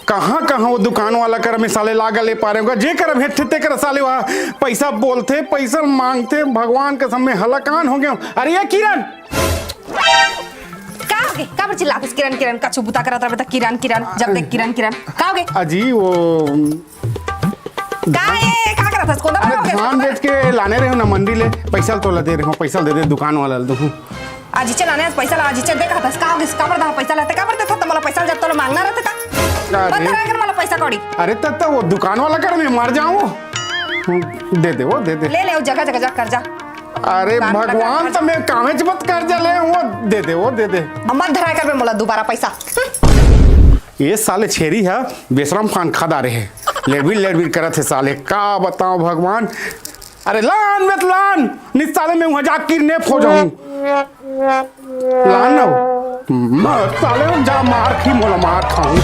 कहाँ कहाँ वो दुकान वाला कर में साले लागा ले पा रहे होगा जे कर भेंट ते कर साले वहाँ पैसा बोलते पैसा मांगते भगवान के सामने हलाकान हो गया। अरे ये किरण का पर चिल्ला बस किरण किरण का चुबुता करत रहे त किरण किरण जब देख किरण किरण का हो गए अजी वो का करत हस कोदा अरे धान बेच के लाने रहे हो ना मंडी ले पैसा तो ला दे रहे हो पैसा दे दे दुकान वाला दो आज चलाने पैसा ला आज चल देखा था का हो गए का पर दा पैसा लाते का पर देता त मला पैसा जब तो मांगना रहता का बता रहा कर मला पैसा कौड़ी अरे तब वो दुकान वाला कर मैं मर जाऊं दे दे वो दे दे ले ले वो जगह जगह कर जा। अरे भगवान तो मैं कामेच मत कर जा ले वो दे दे मत धरा कर मला दोबारा पैसा ये साले छेरी है बेशरम खान खदा रहे लेडबिल करत है साले का बताओ भगवान। अरे लान मत लान निस साले में वहां जा किरने हो जाऊं लान ना साले जा मार खी मोला मार खाऊं।